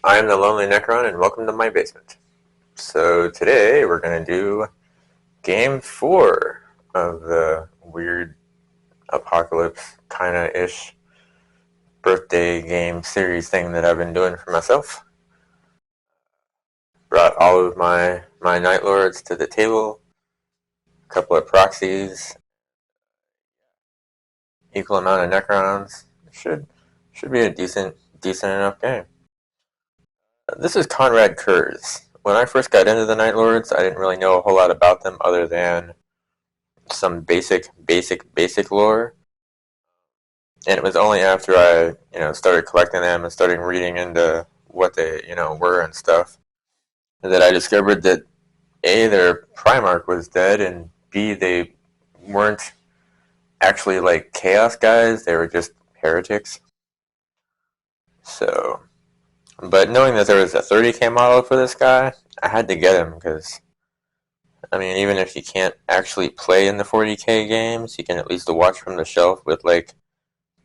I am the Lonely Necron, and welcome to my basement. So today we're going to do Game 4 of the weird apocalypse kinda-ish birthday game series thing that I've been doing for myself. Brought all of my Night Lords to the table, a couple of proxies, equal amount of Necrons. Should be a decent enough game. This is Conrad Kurz. When I first got into the Night Lords, I didn't really know a whole lot about them other than some basic lore. And it was only after I, started collecting them and started reading into what they, were and stuff, that I discovered that A, their Primarch was dead, and B, they weren't actually like Chaos guys, they were just heretics. So, but knowing that there was a 30k model for this guy, I had to get him because, I mean, even if you can't actually play in the 40k games, you can at least watch from the shelf with like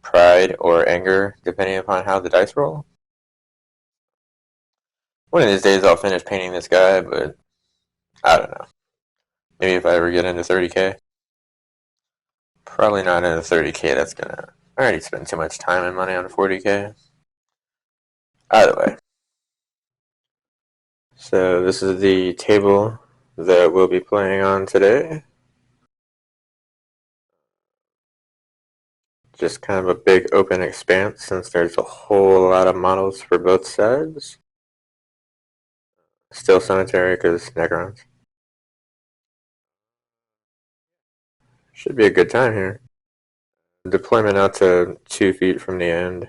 pride or anger, depending upon how the dice roll. One of these days I'll finish painting this guy, but I don't know. Maybe if I ever get into 30k. Probably not into 30k, that's gonna... I already spent too much time and money on 40k. Either way. So this is the table that we'll be playing on today. Just kind of a big open expanse since there's a whole lot of models for both sides. Still Cemetery because Necrons. Should be a good time here. Deployment out to 2 feet from the end.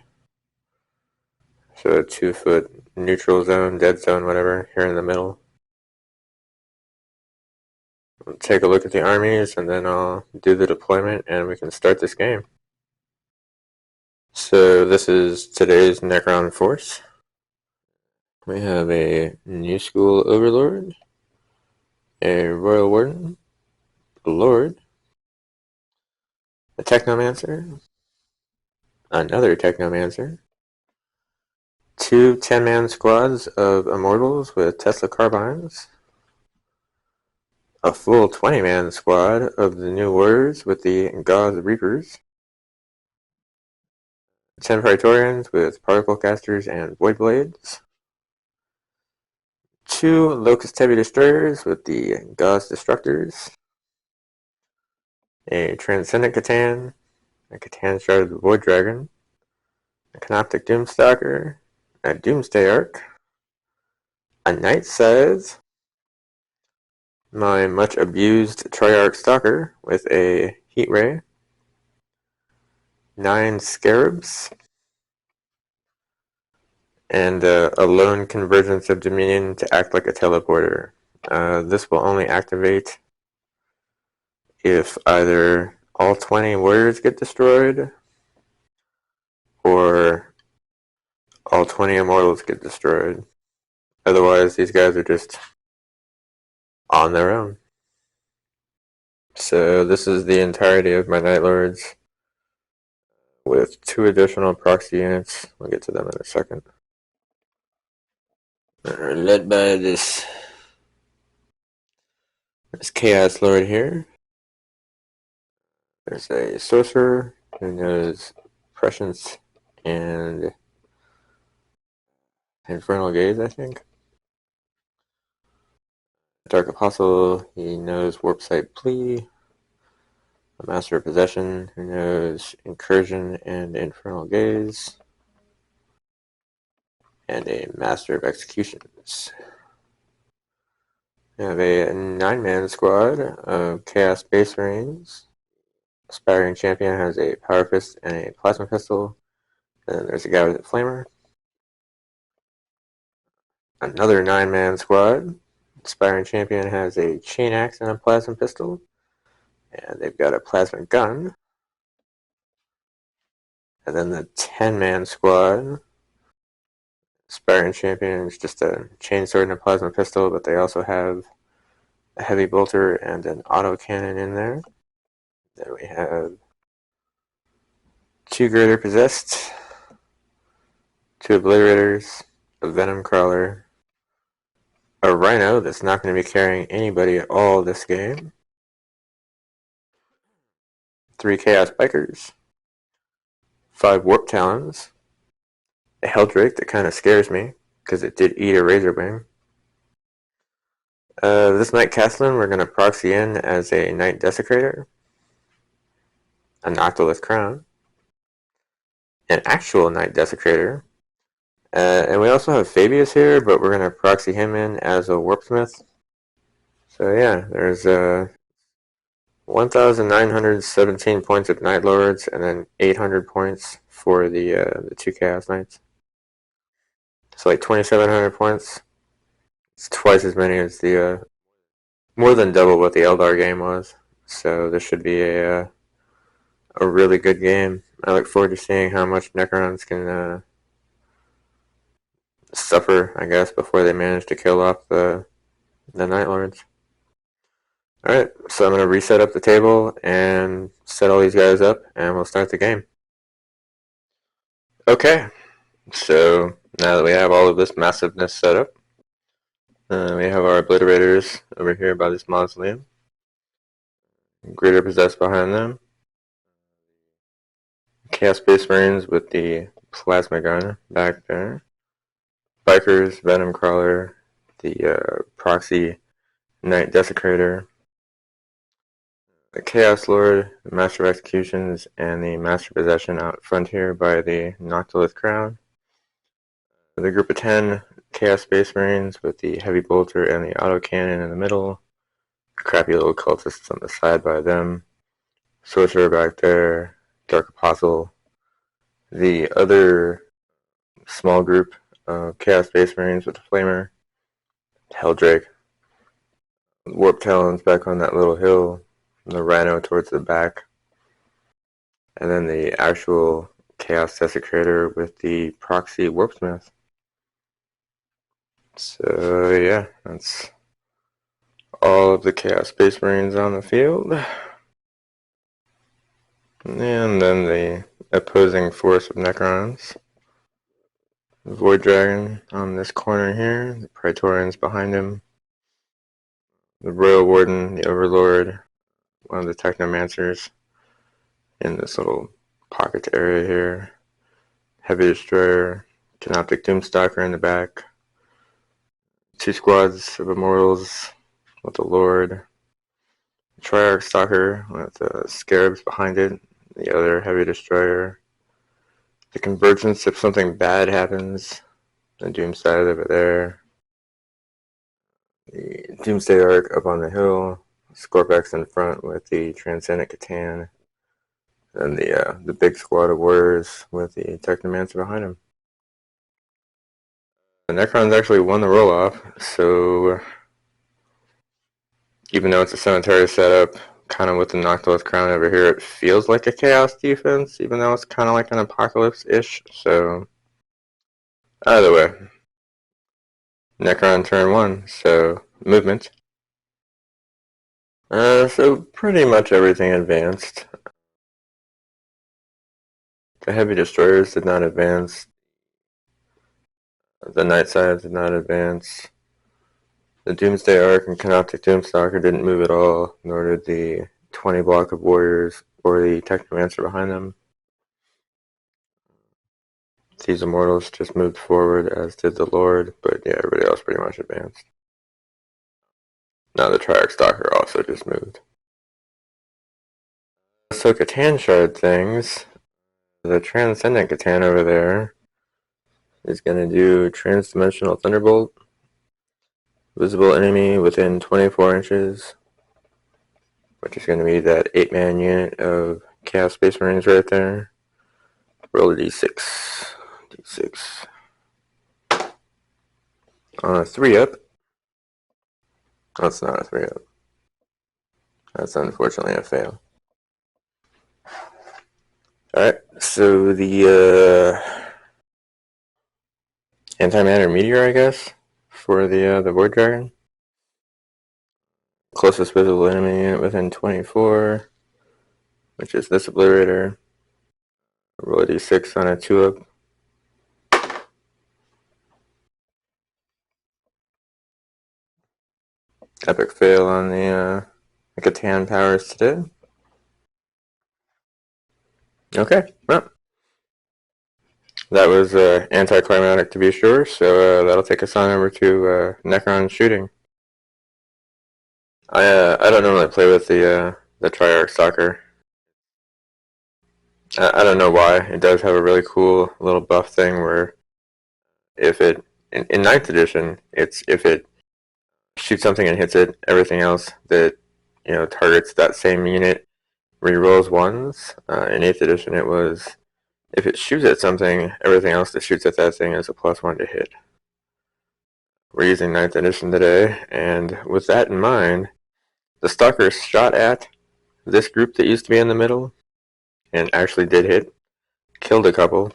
So a 2-foot neutral zone, dead zone, whatever, here in the middle. I'll take a look at the armies and then I'll do the deployment and we can start this game. So this is today's Necron force. We have a New School Overlord, a Royal Warden, a Lord, a Technomancer, another Technomancer, 2 10-man squads of Immortals with Tesla carbines, a full 20-man squad of the New Warriors with the God's Reapers, 10 Praetorians with Particle Casters and Void Blades, 2 Locust Heavy Destroyers with the God's Destructors, a Transcendent Catan, a Catan Shard of Void Dragon, a Canoptic Doomstalker, a Doomsday Arc, a Night Scythe, my much abused Triarch Stalker with a Heat Ray, 9 Scarabs, and a lone Convergence of Dominion to act like a teleporter. This will only activate if either all 20 warriors get destroyed or all 20 immortals get destroyed. Otherwise, these guys are just on their own. So this is the entirety of my Night Lords with 2 additional proxy units. We'll get to them in a second. Led by this Chaos Lord here. There's a Sorcerer who knows Prescience and Infernal Gaze, I think. Dark Apostle, he knows Warp Sight Plea. A Master of Possession who knows Incursion and Infernal Gaze. And a Master of Executions. We have a 9-man squad of Chaos Base Marines. Aspiring Champion has a Power Fist and a Plasma Pistol. Then there's a guy with a Flamer. Another 9-man squad. Aspiring Champion has a Chain Axe and a Plasma Pistol. And they've got a Plasma Gun. And then the 10-man squad. Aspiring Champion is just a Chainsword and a Plasma Pistol, but they also have a Heavy Bolter and an Auto Cannon in there. Then we have 2 Greater Possessed, 2 Obliterators, a venom crawler, a rhino that's not going to be carrying anybody at all this game, 3 chaos bikers, 5 warp talons, a helldrake that kind of scares me because it did eat a razorwing. This night castellan we're going to proxy in as a night desecrator, a noctilith crown, an actual night desecrator, and we also have Fabius here, but we're going to proxy him in as a warpsmith. So yeah, there's 1,917 points of Night Lords, and then 800 points for the 2 Chaos Knights. So like 2,700 points. It's twice as many as more than double what the Eldar game was. So this should be a really good game. I look forward to seeing how much necrons can suffer, I guess, before they manage to kill off the Night Lords. Alright, so I'm going to reset up the table and set all these guys up, and we'll start the game. Okay, so now that we have all of this massiveness set up, we have our obliterators over here by this mausoleum. Greater Possessed behind them. Chaos Space Marines with the plasma gun back there. Bikers, Venom Crawler, the Proxy Knight Desecrator, the Chaos Lord, the Master of Executions, and the Master of Possession out front here by the Noctilith Crown. The group of 10 Chaos Space Marines with the Heavy Bolter and the Autocannon in the middle. Crappy little cultists on the side by them. Sorcerer back there. Dark Apostle. The other small group of Chaos Space Marines with the Flamer. Helldrake. Warp Talons back on that little hill. The Rhino towards the back. And then the actual Chaos Desecrator with the Proxy Warpsmith. So yeah, that's all of the Chaos Space Marines on the field. And then the opposing force of Necrons. The Void Dragon on this corner here, the Praetorians behind him, the Royal Warden, the Overlord, one of the Technomancers in this little pocket area here, Heavy Destroyer, Canoptic Doomstalker in the back, 2 squads of Immortals with the Lord, Triarch Stalker with the Scarabs behind it, the other Heavy Destroyer, the Convergence if something bad happens, the Doomsday over there, the Doomsday Arc up on the hill, Scorpex in front with the Transcendent Catan, and the big squad of warriors with the Technomancer behind him. The Necrons actually won the roll-off, so even though it's a cemetery setup, kind of with the Noctilith Crown over here, it feels like a Chaos defense, even though it's kind of like an Apocalypse-ish, so either way. Necron turn 1, so movement. So pretty much everything advanced. The Heavy Destroyers did not advance. The Night Sides did not advance. The Doomsday Arc and Canoptic Doomstalker didn't move at all, nor did the 20 block of warriors or the Technomancer behind them. These Immortals just moved forward, as did the Lord, but yeah, everybody else pretty much advanced. Now the Triarch Stalker also just moved. So Catan shard things. The Transcendent Catan over there is going to do Transdimensional Thunderbolt. Visible enemy within 24 inches, which is going to be that 8-man unit of Chaos Space Marines right there. Roll a d6. D6. On a 3-up. That's not a 3-up. That's unfortunately a fail. Alright, so the Antimatter Meteor, I guess, for the Void Dragon. Closest visible enemy unit within 24, which is this Obliterator. Roll a d6 on a 2-up. Epic fail on the Catan powers today. Okay, well, that was anticlimactic to be sure, so that'll take us on over to Necron shooting. I don't normally play with the Triarch Stalker. I don't know why. It does have a really cool little buff thing where if it in 9th edition, it's if it shoots something and hits it, everything else that targets that same unit rerolls ones. In 8th edition, it was if it shoots at something, everything else that shoots at that thing is a +1 to hit. We're using 9th edition today, and with that in mind, the Stalker shot at this group that used to be in the middle and actually did hit, killed a couple.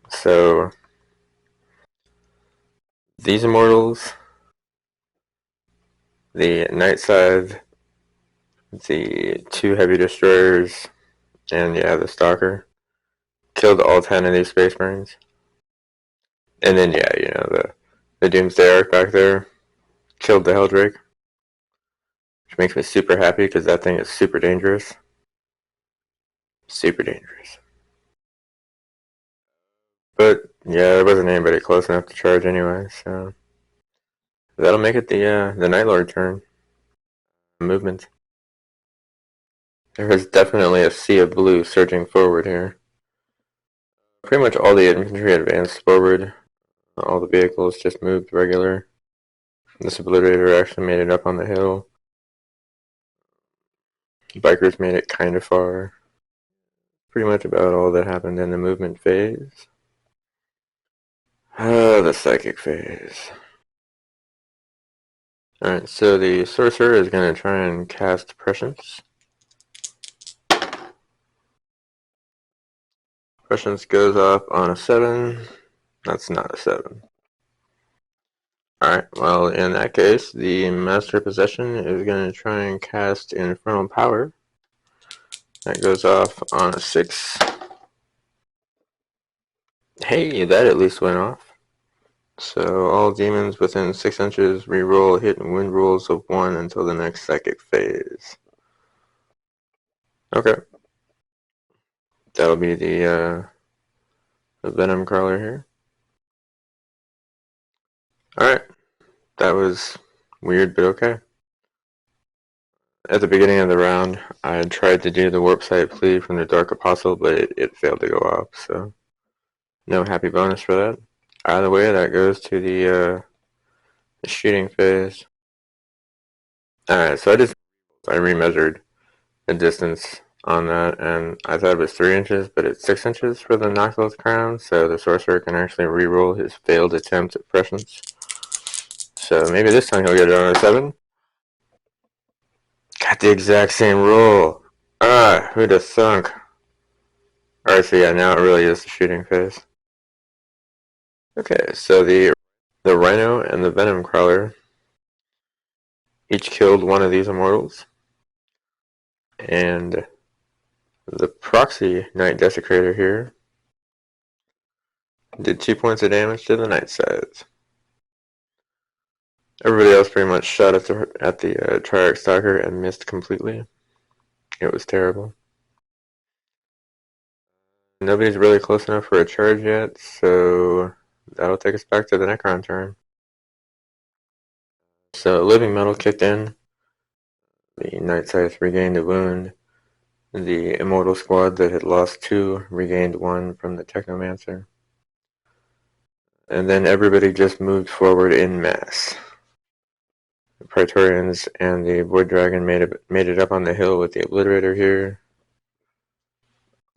So these immortals, the Night Scythe, the 2 heavy destroyers, and yeah, the Stalker, killed all 10 of these Space Marines. And then yeah, the Doomsday Arc back there killed the Helldrake, which makes me super happy because that thing is super dangerous. Super dangerous. But yeah, there wasn't anybody close enough to charge anyway, so that'll make it the Night Lord turn. Movement. There is definitely a sea of blue surging forward here. Pretty much all the infantry advanced forward. All the vehicles just moved regular. This obliterator actually made it up on the hill. Bikers made it kind of far. Pretty much about all that happened in the movement phase. The psychic phase. Alright, so the sorcerer is going to try and cast Prescience. Prescience goes up on a 7. That's not a 7. Alright, well in that case, the Master Possession is going to try and cast Infernal Power. That goes off on a 6. Hey, that at least went off. So all demons within 6 inches reroll hit and wound rolls of 1 until the next psychic phase. Okay. That'll be the Venom Crawler here. Alright. That was weird, but okay. At the beginning of the round, I tried to do the Warp Sight plea from the Dark Apostle, but it failed to go off, so no happy bonus for that. Out of the way, that goes to the shooting phase. Alright, so I remeasured the distance on that, and I thought it was 3 inches, but it's 6 inches for the Noctilus Crown, so the Sorcerer can actually reroll his failed attempt at Prescience. So maybe this time he'll get it on a 7. Got the exact same roll. Who'd have thunk? Alright, so yeah, now it really is the shooting phase. Okay, so the Rhino and the Venom Crawler each killed one of these immortals. And the Proxy Night Desecrator here did 2 points of damage to the Night Scythe. Everybody else pretty much shot at the Triarch Stalker and missed completely. It was terrible. Nobody's really close enough for a charge yet, so that'll take us back to the Necron turn. So Living Metal kicked in. The Night Scythe regained a wound. The Immortal Squad that had lost 2 regained 1 from the Technomancer. And then everybody just moved forward in mass. The Praetorians and the Void Dragon made it up on the hill with the Obliterator here.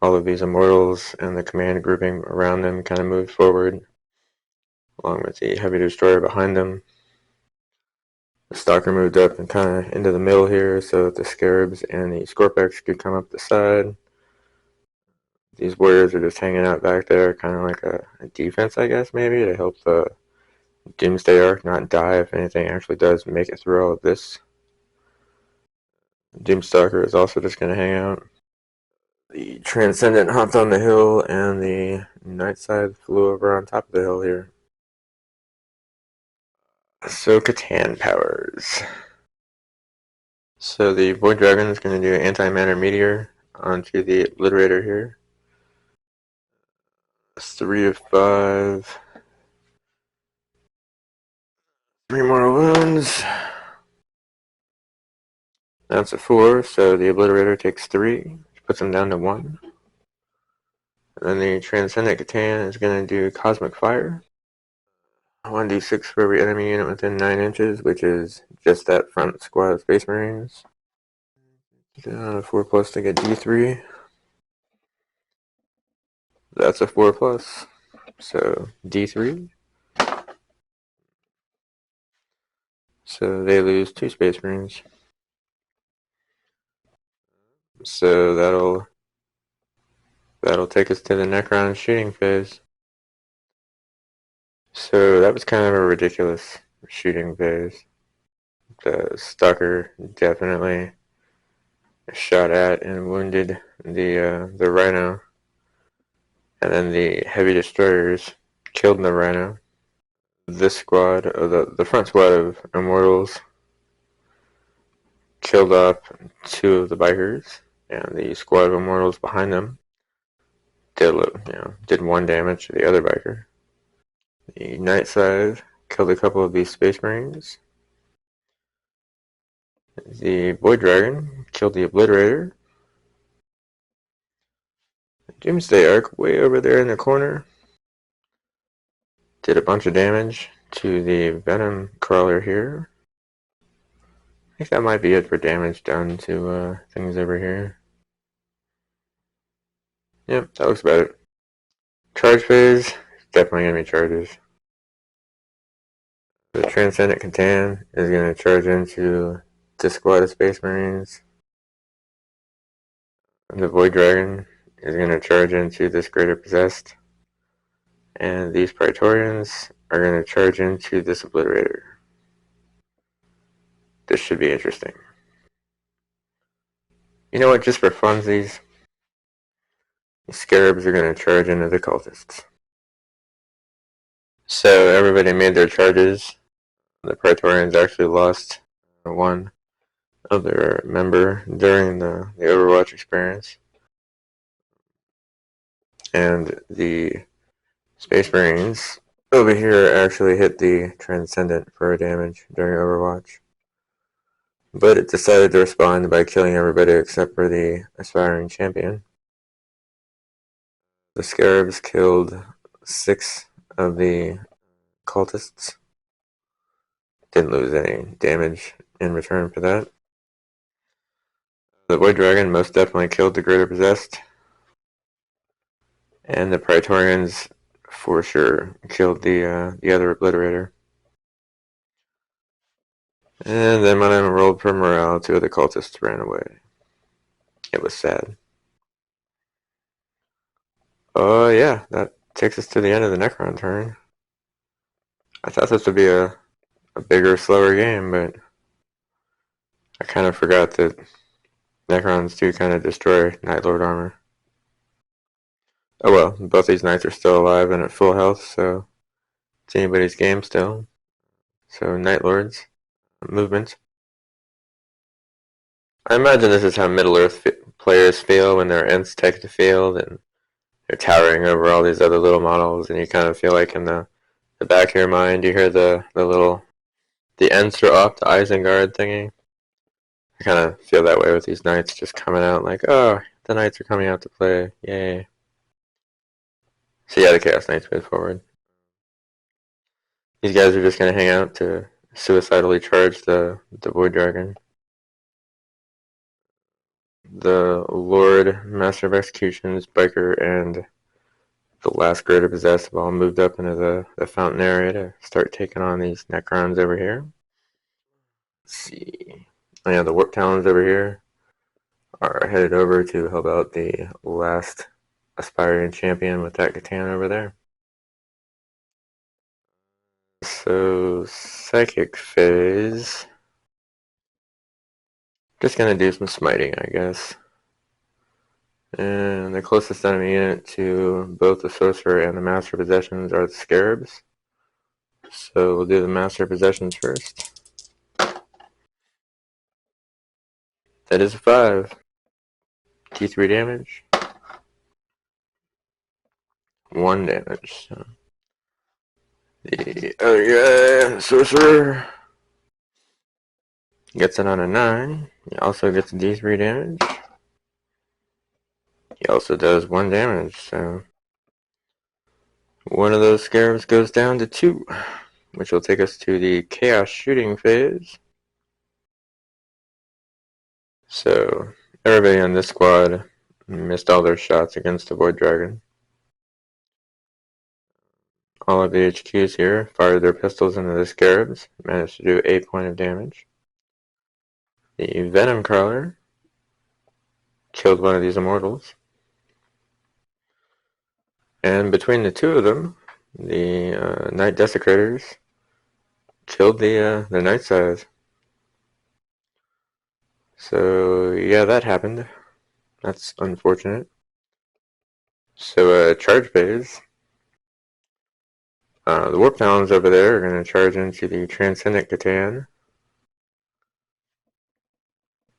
All of these Immortals and the command grouping around them kind of moved forward, along with the Heavy Destroyer behind them. The Stalker moved up and kind of into the middle here so that the Scarabs and the Scorpex could come up the side. These warriors are just hanging out back there, kind of like a defense, I guess, maybe, to help the Doomsday Arc not die if anything actually does make it through all of this. Doomstalker is also just going to hang out. The Transcendent hopped on the hill, and the Night Scythe flew over on top of the hill here. So Catan powers. So the Void Dragon is going to do Anti-Matter Meteor onto the Obliterator here. 3 of 5. 3 more wounds. That's a 4, so the Obliterator takes 3, which puts him down to 1. And then the Transcendent Catan is going to do Cosmic Fire. 1d6 for every enemy unit within 9 inches, which is just that front squad of Space Marines. 4 plus to get d3. That's a 4 plus. So d3. So they lose 2 Space Marines. So that'll take us to the Necron shooting phase. So that was kind of a ridiculous shooting phase. The Stalker definitely shot at and wounded the Rhino, and then the heavy destroyers killed the Rhino. This squad, the front squad of Immortals, killed off 2 of the bikers, and the squad of Immortals behind them did 1 damage to the other biker. The Night Side killed a couple of these Space Marines. The Void Dragon killed the Obliterator. Doomsday Arc way over there in the corner did a bunch of damage to the Venom Crawler here. I think that might be it for damage done to things over here. Yep, that looks about it. Charge phase, definitely going to be charges. The Transcendent Catan is going to charge into this squad of Space Marines. The Void Dragon is going to charge into this Greater Possessed. And these Praetorians are going to charge into this Obliterator. This should be interesting. You know what, just for funsies, the Scarabs are going to charge into the Cultists. So everybody made their charges. The Praetorians actually lost 1 of their member during the Overwatch experience. And the Space Marines over here actually hit the Transcendent for damage during Overwatch. But it decided to respond by killing everybody except for the Aspiring Champion. The Scarabs killed 6 of the Cultists. Didn't lose any damage in return for that. The Void Dragon most definitely killed the Greater Possessed. And the Praetorians for sure killed the other Obliterator. And then when I rolled for morale, 2 of the Cultists ran away. It was sad. Oh yeah, that takes us to the end of the Necron turn. I thought this would be a bigger, slower game, but I kind of forgot that Necrons do kind of destroy Night Lord armor. Oh well, both these Knights are still alive and at full health, so it's anybody's game still. So Night Lords, movement. I imagine this is how Middle-earth players feel when their Ents take the field and they're towering over all these other little models, and you kind of feel like in the back of your mind you hear the Ents are off the Isengard thingy. I kind of feel that way with these Knights just coming out like, oh, the Knights are coming out to play, yay. So yeah, the Chaos Knights move forward. These guys are just going to hang out to suicidally charge the Void Dragon. The Lord, Master of Executions, Biker, and the last Greater Possessed have all moved up into the fountain area to start taking on these Necrons over here. Let's see. Oh yeah, the Warp Talons over here are headed over to help out the last Aspiring Champion with that Catan over there. So, Psychic Phase. Just gonna do some smiting, I guess. And the closest enemy unit to both the Sorcerer and the Master of Possessions are the Scarabs. So we'll do the Master of Possessions first. That is a 5. D3 damage. 1 damage. So the other guy, sorcerer, gets it on a 9. He also gets D3 damage. He also does 1 damage, so one of those scarabs goes down to 2, which will take us to the chaos shooting phase. So everybody on this squad missed all their shots against the Void Dragon. All of the HQs here fired their pistols into the scarabs, managed to do 8 points of damage. The Venom Crawler killed one of these immortals. And between the two of them, the Night Desecrators killed the Night Size. So yeah, that happened. That's unfortunate. So charge phase. The Warp Talons over there are going to charge into the Transcendent Catan.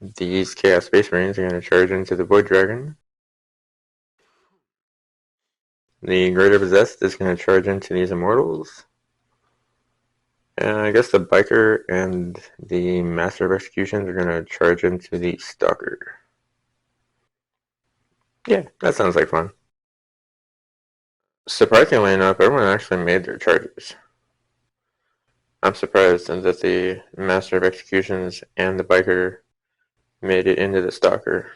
These Chaos Space Marines are going to charge into the Void Dragon. The Greater Possessed is going to charge into these Immortals. And I guess the Biker and the Master of Executions are going to charge into the Stalker. Yeah, that sounds like fun. Surprisingly enough, everyone actually made their charges. I'm surprised that the Master of Executions and the Biker made it into the Stalker.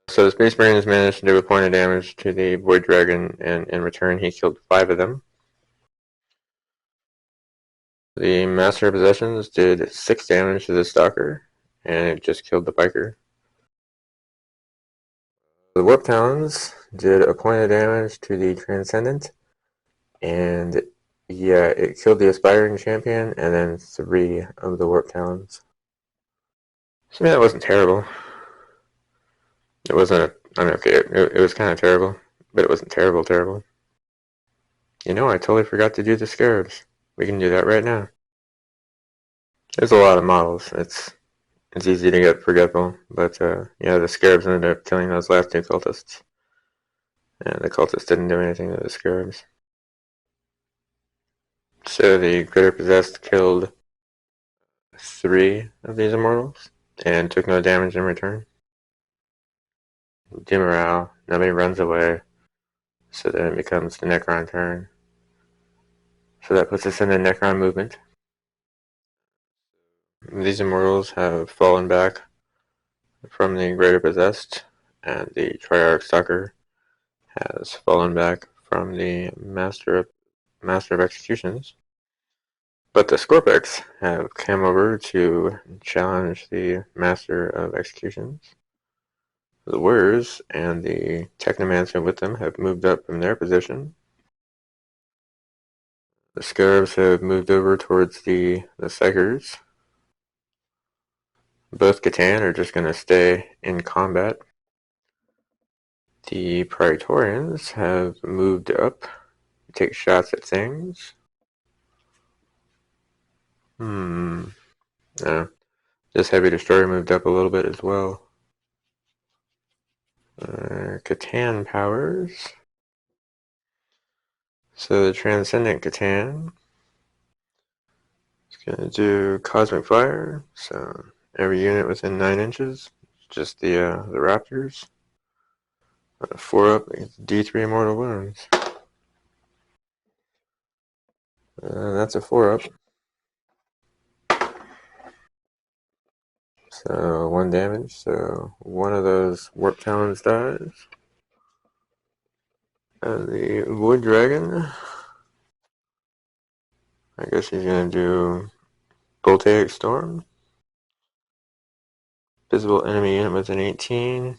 So the Space Marines managed to do a point of damage to the Void Dragon, and in return he killed 5 of them. The Master of Possessions did 6 damage to the Stalker, and it just killed the Biker. The Warp Talons did a point of damage to the Transcendent, and yeah, it killed the Aspiring Champion, and then 3 of the Warp Talons. So yeah, that wasn't terrible. It wasn't, I mean, okay, it was kind of terrible, but it wasn't terrible. You know, I totally forgot to do the Scarabs. We can do that right now. There's a lot of models. It's easy to get forgetful, but yeah, the Scarabs ended up killing those last 2 cultists. And the cultists didn't do anything to the Scarabs. So the Greater Possessed killed 3 of these Immortals, and took no damage in return. Demorale, nobody runs away, so then it becomes the Necron turn. So that puts us in the Necron movement. These Immortals have fallen back from the Greater Possessed, and the Triarch Stalker has fallen back from the Master of Executions. But the Scorpex have come over to challenge the Master of Executions. The Whirs and the Technomancer with them have moved up from their position. The Scarabs have moved over towards the Psychers. Both Catan are just going to stay in combat. The Praetorians have moved up to take shots at things. No. This Heavy Destroyer moved up a little bit as well. Catan powers. So the Transcendent Catan is going to do Cosmic Fire. So every unit within 9 inches, just the Raptors. 4 up, D3 Immortal Wounds. That's a 4 up. So 1 damage, so one of those Warp Talons dies. And the Void Dragon, I guess he's going to do Voltaic Storm. Visible enemy unit with an 18.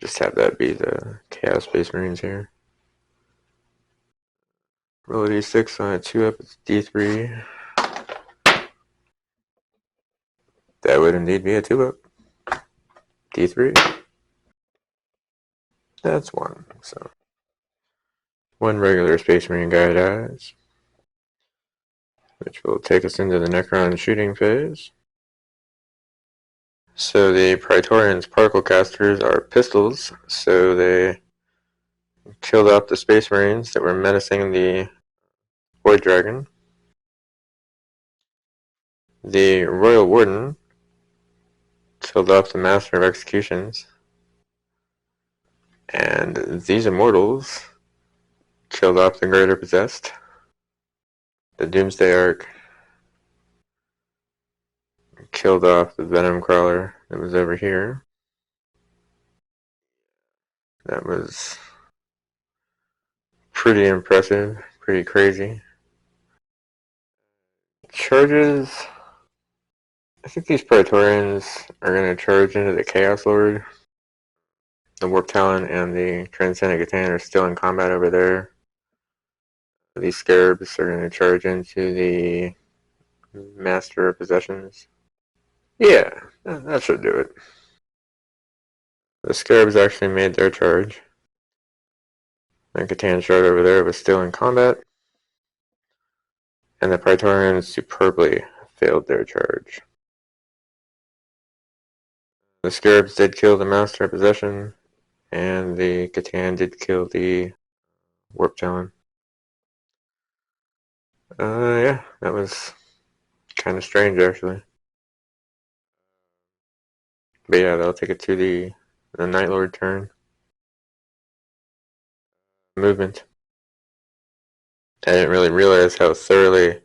Just have that be the Chaos Space Marines here. Roll a d6 on a 2 up, it's d3. That would indeed be a 2 up. D3. That's 1. So 1 regular Space Marine guy dies, which will take us into the Necron shooting phase. So the Praetorians' particle casters are pistols, so they killed off the Space Marines that were menacing the Void Dragon. The Royal Warden killed off the Master of Executions. And these Immortals killed off the Greater Possessed. The Doomsday Ark killed off the Venom Crawler that was over here. That was pretty impressive, pretty crazy. Charges. I think these Praetorians are going to charge into the Chaos Lord. The Warp Talon and the Transcendent Catan are still in combat over there. These Scarabs are going to charge into the Master of Possessions. Yeah, that should do it. The Scarabs actually made their charge. The Catan Shard over there was still in combat. And the Praetorians superbly failed their charge. The Scarabs did kill the Master of Possession, and the Catan did kill the Warp Talon. Yeah, that was kind of strange actually. But yeah, that'll take it to the Night Lord turn. Movement. I didn't really realize how thoroughly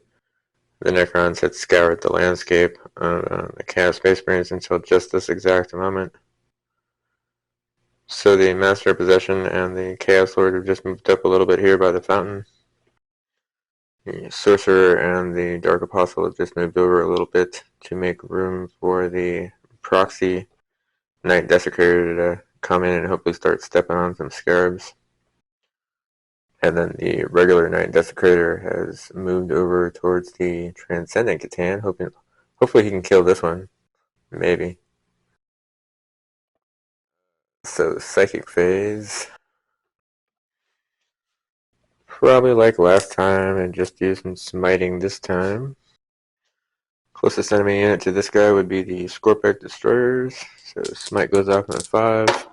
the necrons had scoured the landscape of the Chaos Space Marines until just this exact moment. So the Master of Possession and the Chaos Lord have just moved up a little bit here by the fountain. The Sorcerer and the Dark Apostle have just moved over a little bit to make room for the proxy Night Desecrator to come in and hopefully start stepping on some Scarabs. And then the regular Night Desecrator has moved over towards the Transcendent Catan, hopefully he can kill this one. Maybe. So, Psychic Phase. Probably like last time and just do some smiting this time. Closest enemy unit to this guy would be the Scorpic Destroyers. So, Smite goes off on a 5.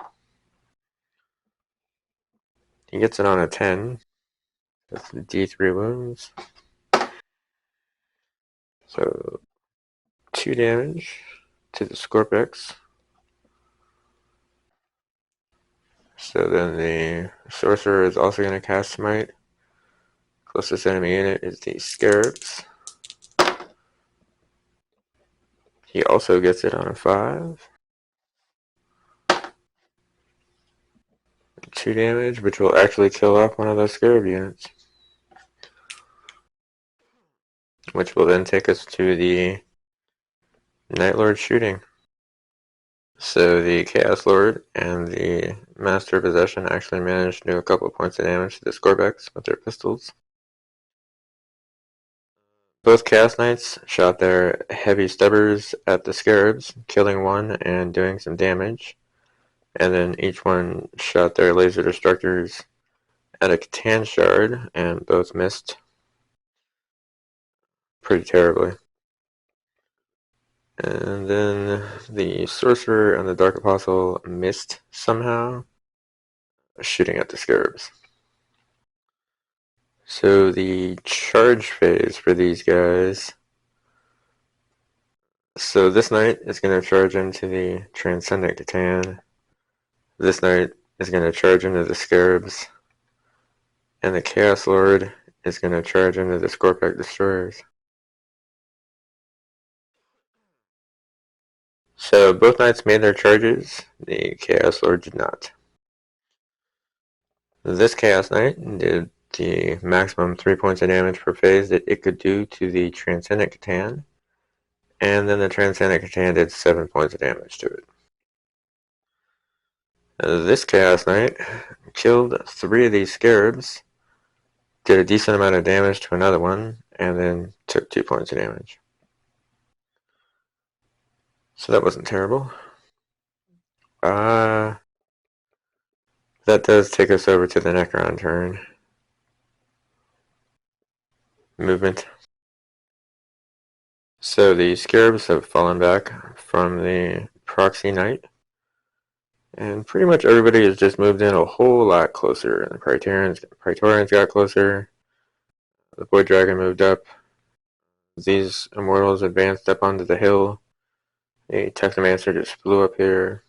He gets it on a 10. That's the D3 wounds. So, 2 damage to the Scorpix. So then the Sorcerer is also going to cast Smite. Closest enemy unit is the Scarabs. He also gets it on a 5. 2 damage, which will actually kill off one of those Scarab units. Which will then take us to the Night Lord shooting. So the Chaos Lord and the Master of Possession actually managed to do a couple of points of damage to the Scorbex with their pistols. Both Chaos Knights shot their heavy stubbers at the Scarabs, killing one and doing some damage. And then each one shot their laser destructors at a Catan Shard, and both missed pretty terribly. And then the Sorcerer and the Dark Apostle missed somehow, shooting at the Scarabs. So the charge phase for these guys. So this knight is going to charge into the Transcendent Catan. This knight is going to charge into the Scarabs. And the Chaos Lord is going to charge into the Scorpic Destroyers. So both knights made their charges. The Chaos Lord did not. This Chaos Knight did the maximum 3 points of damage per phase that it could do to the Transcendent Catan. And then the Transcendent Catan did 7 points of damage to it. This Chaos Knight killed 3 of these Scarabs, did a decent amount of damage to another one, and then took 2 points of damage. So that wasn't terrible. That does take us over to the Necron turn. Movement. So the Scarabs have fallen back from the proxy knight. And pretty much everybody has just moved in a whole lot closer. And the Praetorians got closer. The Void Dragon moved up. These immortals advanced up onto the hill. The Technomancer just flew up here.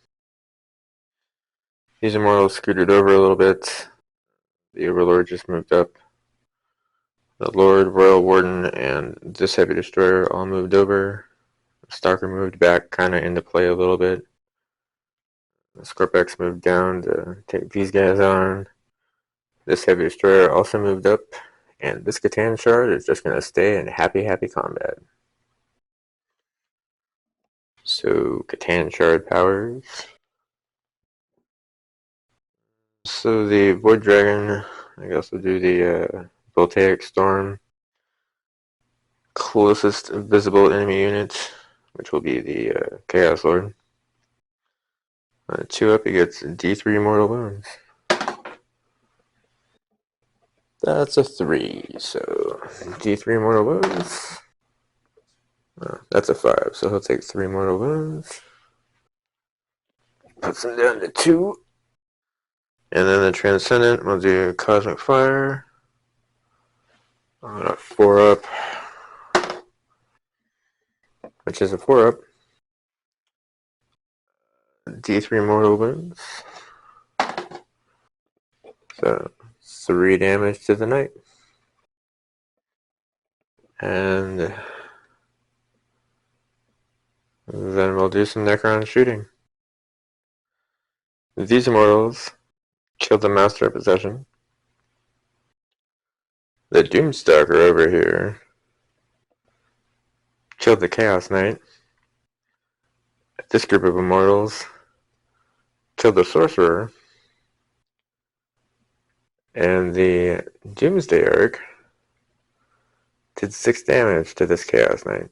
These immortals scooted over a little bit. The Overlord just moved up. The Lord, Royal Warden, and this Heavy Destroyer all moved over. The Stalker moved back kind of into play a little bit. The Scorpex moved down to take these guys on. This Heavy Destroyer also moved up. And this Catan shard is just going to stay in happy combat. So, Catan shard powers. So the Void Dragon, I guess we'll do the Voltaic Storm. Closest visible enemy unit, which will be the Chaos Lord. 2 up, he gets D3 mortal wounds. That's a 3, so D3 mortal wounds. That's a 5, so he'll take 3 mortal wounds. Puts him down to 2. And then the Transcendent will do Cosmic Fire. 4 up, which is a 4 up. D3 mortal wounds. So 3 damage to the knight. And then we'll do some Necron shooting. These immortals killed the Master of Possession. The Doomstalker over here killed the Chaos Knight. This group of immortals killed the Sorcerer. And the Doomsday Arc did 6 damage to this Chaos Knight.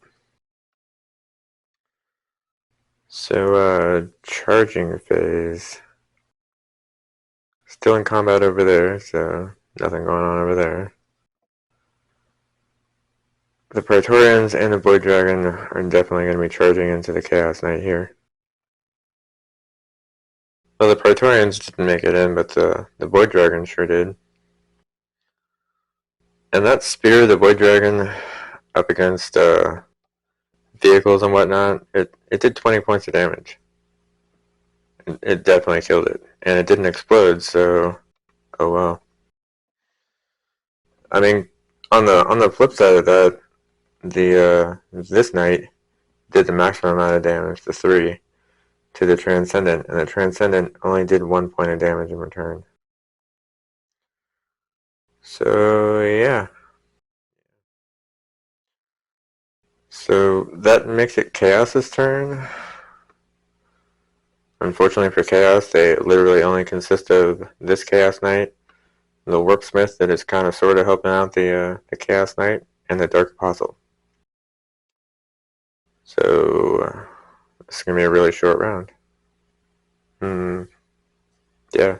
So, charging phase. Still in combat over there, so nothing going on over there. The Praetorians and the Void Dragon are definitely going to be charging into the Chaos Knight here. Well, the Praetorians didn't make it in, but the Void Dragon sure did. And that spear the Void Dragon up against vehicles and whatnot, it did 20 points of damage. It definitely killed it. And it didn't explode, so oh well. I mean, on the flip side of that, this knight did the maximum amount of damage, the 3, to the Transcendent, and the Transcendent only did 1 point of damage in return. So yeah. So that makes it Chaos's turn. Unfortunately for Chaos, they literally only consist of this Chaos Knight, the Warpsmith that is kind of sort of helping out the Chaos Knight, and the Dark Apostle. So it's going to be a really short round. Yeah.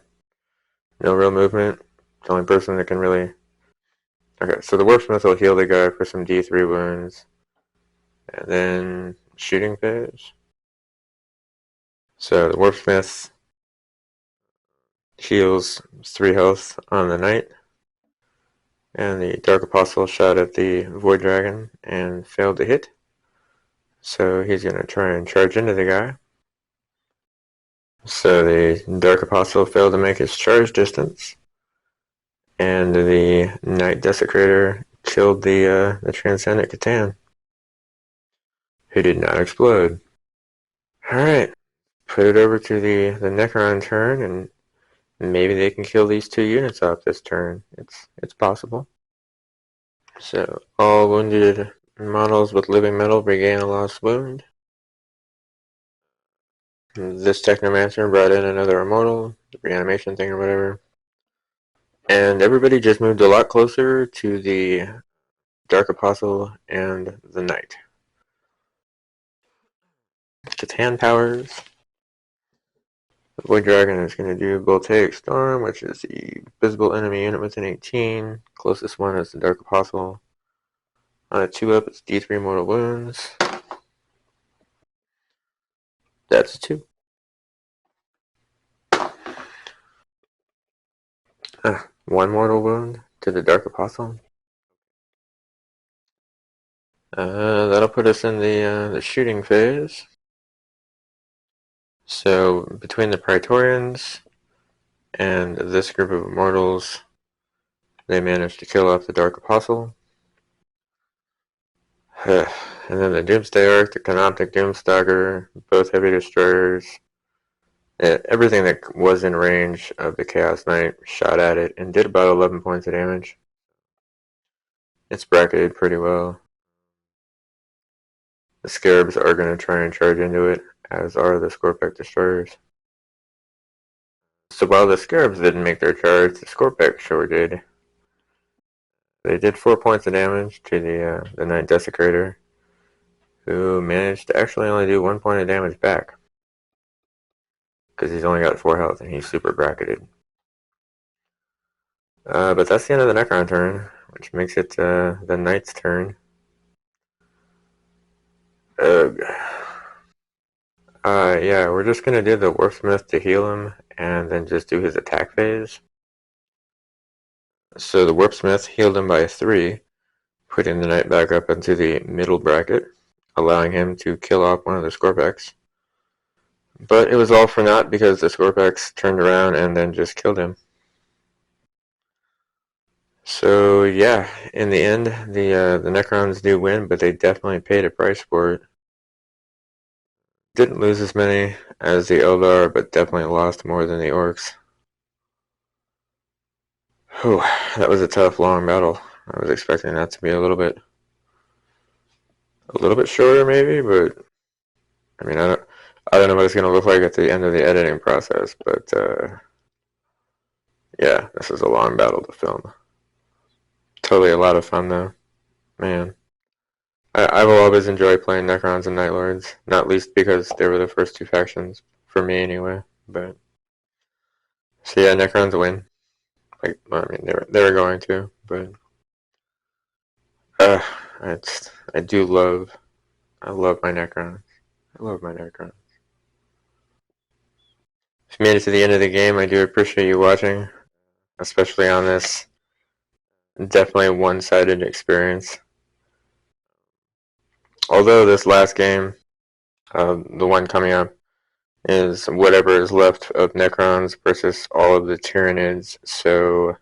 No real movement. The only person that can really... Okay, so the Warpsmith will heal the guy for some D3 wounds. And then shooting phase. So the Warpsmith heals 3 health on the knight. And the Dark Apostle shot at the Void Dragon and failed to hit. So he's going to try and charge into the guy. So the Dark Apostle failed to make his charge distance. And the Knight Desecrator killed the Transcendent Catan, who did not explode. Alright, put it over to the Necron turn, and maybe they can kill these 2 units off this turn. It's possible. So, all wounded models with living metal regain a lost wound. This Technomancer brought in another immortal, the reanimation thing or whatever. And everybody just moved a lot closer to the Dark Apostle and the Knight. Catan powers. The Void Dragon is going to do Voltaic Storm, which is the visible enemy unit within 18. Closest one is the Dark Apostle. On a 2 up, it's D3 mortal wounds. That's a 2. One mortal wound to the Dark Apostle. That'll put us in the shooting phase. So between the Praetorians and this group of immortals, they managed to kill off the Dark Apostle. And then the Doomsday Arc, the Canoptic Doomstalker, both heavy destroyers. Everything that was in range of the Chaos Knight shot at it and did about 11 points of damage. It's bracketed pretty well. The Scarabs are going to try and charge into it, as are the Scorpec Destroyers. So while the Scarabs didn't make their charge, the Scorpec sure did. They did 4 points of damage to the Knight Desecrator, who managed to actually only do 1 point of damage back. Because he's only got 4 health and he's super bracketed. But that's the end of the Necron turn, which makes it the Knight's turn. Yeah, we're just going to do the Warpsmith to heal him and then just do his attack phase. So the Warpsmith healed him by 3, putting the Knight back up into the middle bracket, allowing him to kill off one of the Scorpecs. But it was all for naught because the Scorpecs turned around and then just killed him. So yeah, in the end, the Necrons do win, but they definitely paid a price for it. Didn't lose as many as the Eldar, but definitely lost more than the Orcs. Whew, that was a tough, long battle. I was expecting that to be a little bit shorter, maybe, but I mean, I don't know what it's gonna look like at the end of the editing process, but yeah, this is a long battle to film. Totally a lot of fun though, man. I will always enjoy playing Necrons and Night Lords, not least because they were the first 2 factions for me anyway. But so yeah, Necrons win. Like, well, I mean, they were going to, but I do love. I love my Necrons. I love my Necrons. If you made it to the end of the game, I do appreciate you watching, especially on this definitely one-sided experience. Although this last game, the one coming up, is whatever is left of Necrons versus all of the Tyranids, so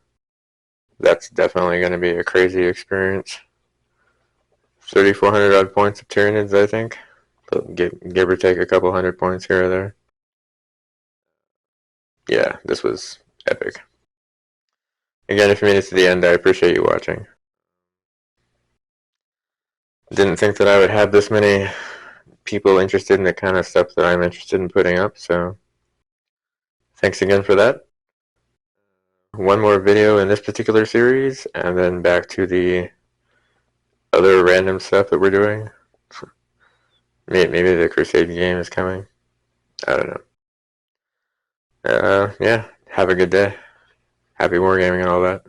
that's definitely going to be a crazy experience. 3,400 odd points of Tyranids, I think. Give or take a couple hundred points here or there. Yeah, this was epic. Again, if you made it to the end, I appreciate you watching. Didn't think that I would have this many people interested in the kind of stuff that I'm interested in putting up, so thanks again for that. One more video in this particular series, and then back to the other random stuff that we're doing. Maybe the Crusade game is coming. I don't know. Yeah, have a good day. Happy wargaming and all that.